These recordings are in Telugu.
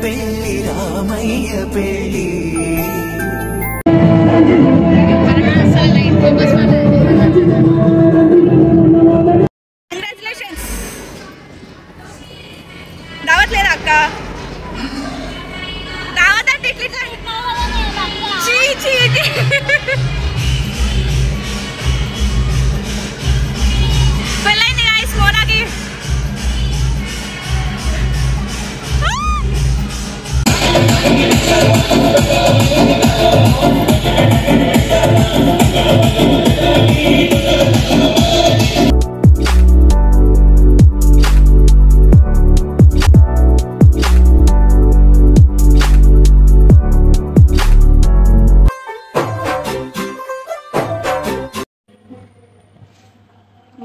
పెళ్లి రామయ్య పెళ్లి కంగ్రాచులేషన్స్ దావత్ లేదా అక్క దావత్ అంటే ఇట్లా చీ చీ పెళ్ళైంది గాయ్స్ మోనాకి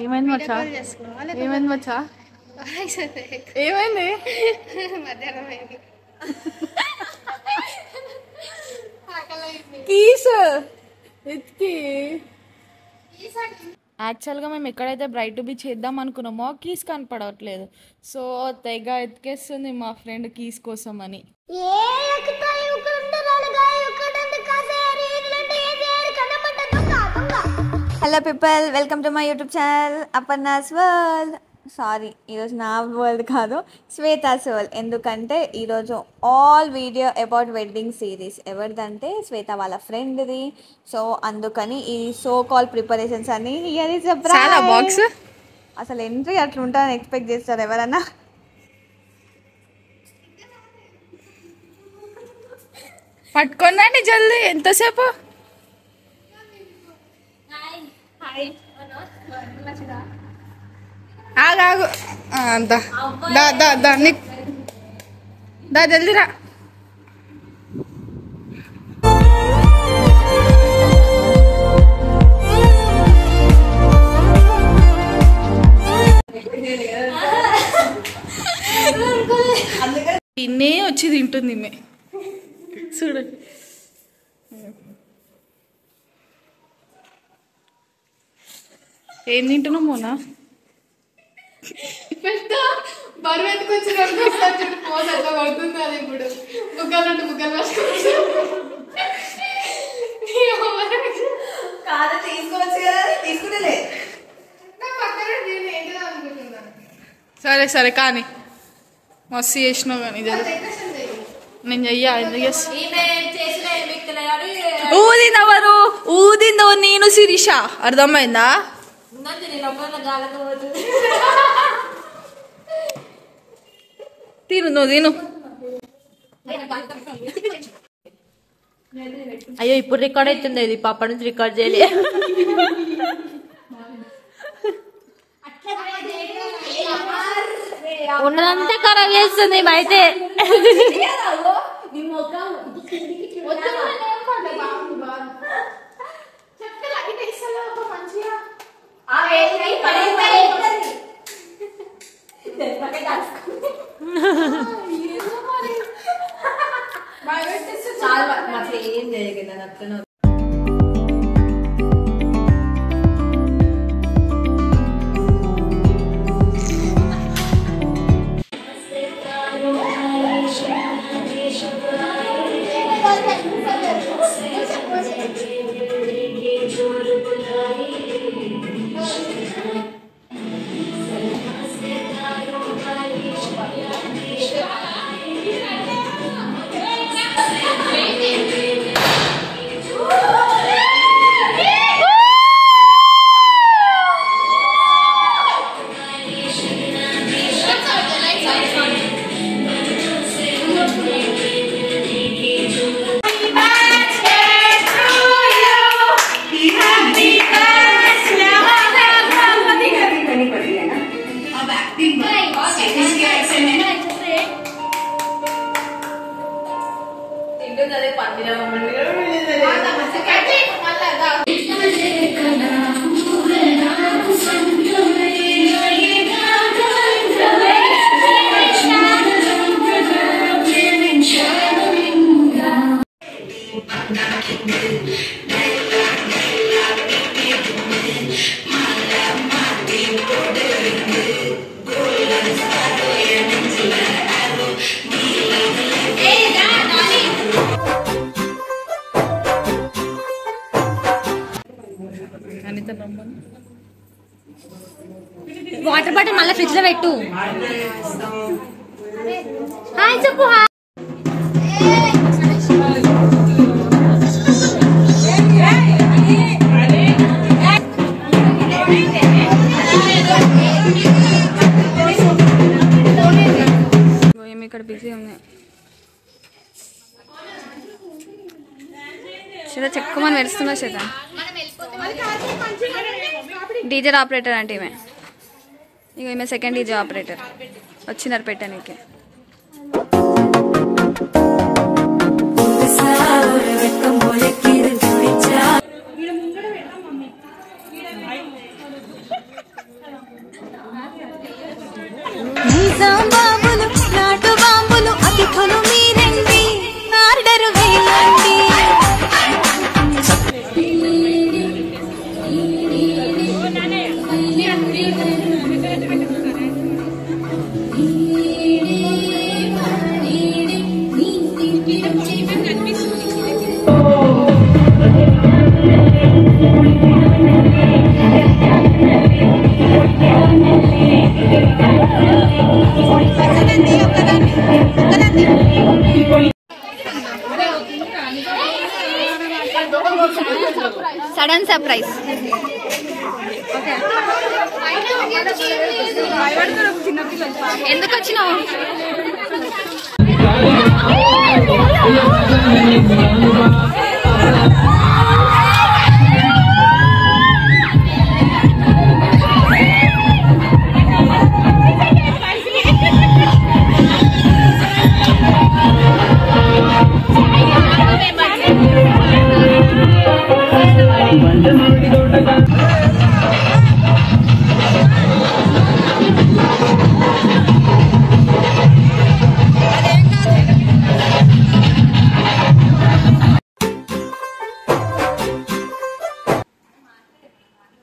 ఏమైంది మచ్చా ఏమైంది మచ్చా ఏమైంది కీస్ ఎత్తి యాక్చువల్గా మేము ఎక్కడైతే బ్రైట్ బీచ్ చేద్దాం అనుకున్నామో కీస్ కనపడట్లేదు సో తెగ ఎత్తికేస్తుంది మా ఫ్రెండ్ కీస్ కోసం అని hello people welcome to my YouTube channel Aparna's world. Sorry ఈరోజు నా వరల్డ్ కాదు శ్వేతాస్ వరల్డ్. ఎందుకంటే ఈరోజు all video about wedding series ఎవరిదంటే శ్వేత వాళ్ళ ఫ్రెండ్ది. సో అందుకని ఈ సో కాల్ ప్రిపరేషన్స్ అని హియర్ ఇస్ అ బాక్స్. అసలు ఎంట్రీ అట్లా ఉంటారని ఎక్స్పెక్ట్ చేస్తారు ఎవరన్నా? పట్టుకోండి జల్దీ, ఎంతసేపు? ఆగు దా జల్దీరా. తిన్నే వచ్చి తింటుంది మే చూడండి. ఏం తింటున్నావు మోనా? పెద్ద బరువు ఎత్తుకొచ్చి పడుతుంది అది ఇప్పుడు బుగ్గలు బుగ్గలు కాదు తీసుకోవచ్చు కదా, తీసుకుంటలే. సరే సరే కానీ మస్తు చేసినావు కానీ నేను చెయ్యా. ఊదిందెవరు? ఊదిందో నేను శిరీష. అర్థమైందా? తిను నువ్వు తిను. అయ్యో ఇప్పుడు రికార్డ్ అవుతుంది, ఇది పాప నుంచి రికార్డ్ చేయలే. ఉన్నదంతా ఖరాబ్ చేస్తుంది బయట. ఏం జరిగింది ఫ్రిడ్జ్ లో పెట్టు హాయ్ చెప్పు హాయ్ ఇక్కడ బిజీ ఉంది శ్వేత చెక్కుమని మెరుస్తున్నా శ్వేత డీజే ఆపరేటర్ అంటే ఈమె ఇక ఈమె సెకండ్ డీజే ఆపరేటర్ వచ్చినారు పెట్టడానికి బాబులు నాటు బాంబులు అతిథులు మీరండి ఆర్డర్ వేయండి సడన్ సర్ప్రైజ్ ఎందుకు వచ్చినావు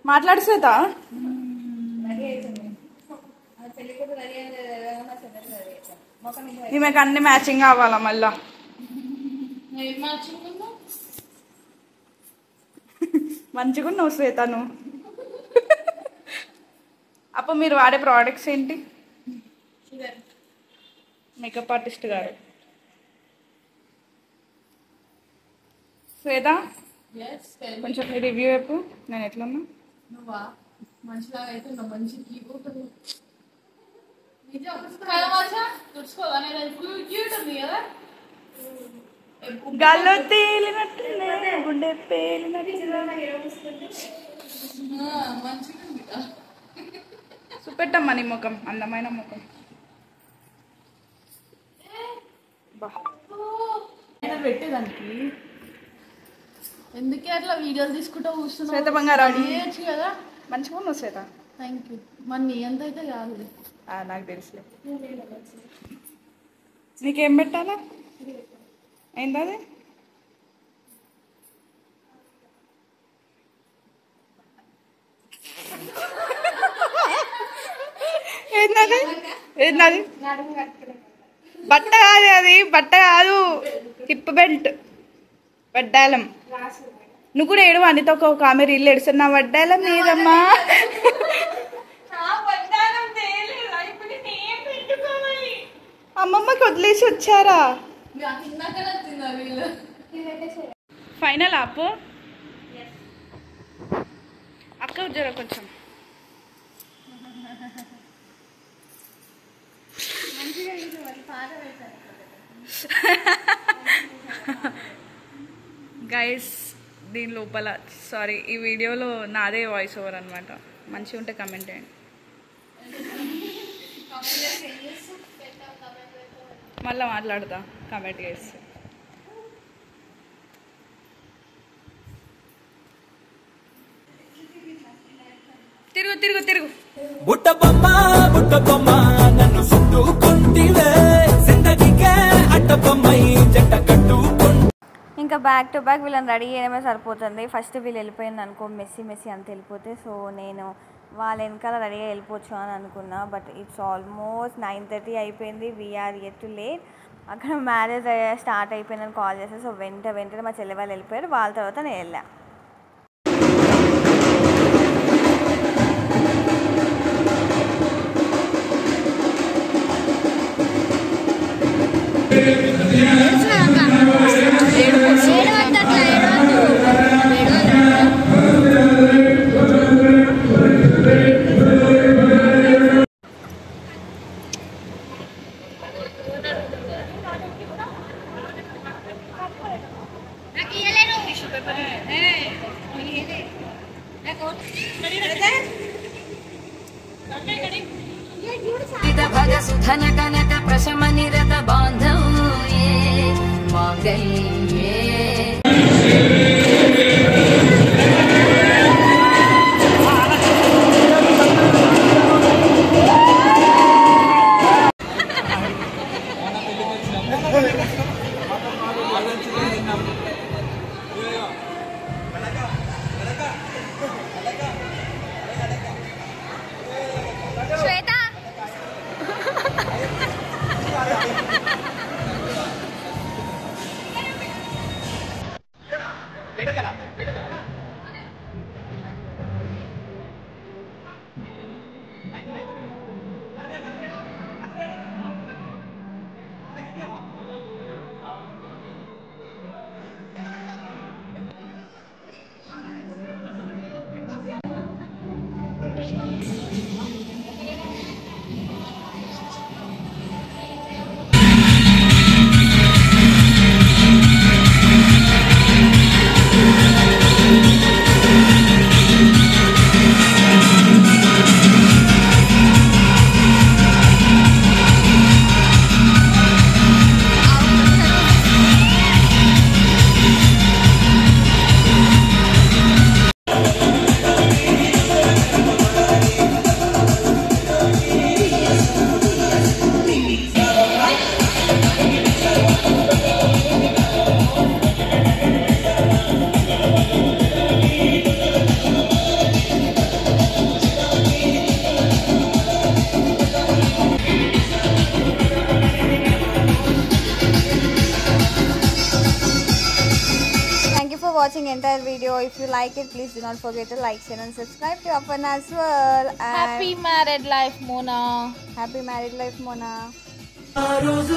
మాట్లాడు శ్వేత ఈమెకు అన్ని మ్యాచింగ్ కావాలా మళ్ళా మంచిగా ఉన్నావు శ్వేత నువ్వు అప్పుడు మీరు వాడే ప్రోడక్ట్స్ ఏంటి మేకప్ ఆర్టిస్ట్ గారు శ్వేత కొంచెం రివ్యూ చెప్పు నేను ఎట్లున్నా మంచిగా అయితే మంచి కీబోర్డ్ గాల్లో తేలినట్టు గుండె పేలినట్టు చూపెట్టమ్మా నీ ముఖం అందమైన ముఖం పెట్టేదానికి ఎందుకే అట్లా వీడియోలు తీసుకుంటూ కూర్చున్నావు శ్వేత బంగారం చేయొచ్చు కదా మంచిగా ఉన్నావు శ్వేత థ్యాంక్ యూ మరి నీ ఎంత అయితే కాదు నాకు తెలుసులే నీకేం పెట్టాలా ఏంది అది ఏంటది ఏంటది బట్ట కాదు అది బట్ట కాదు హిప్ బెల్ట్ వడ్డాలం నువ్వు కూడా ఏడు అనితో ఒక ఆమె రీల్ ఎడుస్తున్నా వడ్డాలం మీదమ్మా అమ్మమ్మకి వదిలేసి వచ్చారా ఫైనల్ ఆపు అక్క జర కొంచెం గైస్ దీని లోపల సారీ ఈ వీడియోలో నాదే వాయిస్ ఓవర్ అనమాట మంచిగా ఉంటే కమెంట్ చేయండి మళ్ళీ మాట్లాడతా కమెంట్ చేస్తే తిరుగు తిరుగు తిరుగు బుట్ట బొమ్మ నన్ను చుట్టుకుంటివే జిందగీకే అట్ట బొమ్మై జంట కట్టుకుంటే ఇంకా బ్యాక్ టు బ్యాక్ వీళ్ళని రెడీ చేయడమే సరిపోతుంది ఫస్ట్ వీళ్ళు వెళ్ళిపోయింది అనుకో మెస్సీ అంత వెళ్ళిపోతే సో నేను వాళ్ళ వెనకాల రెడీగా వెళ్ళిపోవచ్చు అని అనుకున్నా బట్ ఇట్స్ ఆల్మోస్ట్ 9:30 అయిపోయింది వీఆర్ యెట్ టు లేట్ అక్కడ మ్యారేజ్ స్టార్ట్ అయిపోయిందని కాల్ చేస్తే సో వెంటనే మా చెల్లె వాళ్ళు వెళ్ళిపోయారు వాళ్ళ తర్వాత నేను వెళ్ళా भगसुधन कनक Prasham निरत बांधव्ये मांगल्ये watching entire video. If you like it, please do not forget to like, share and subscribe to Aparna's World. And Happy married life, Mona. happy married life, Mona. ఆ రోజు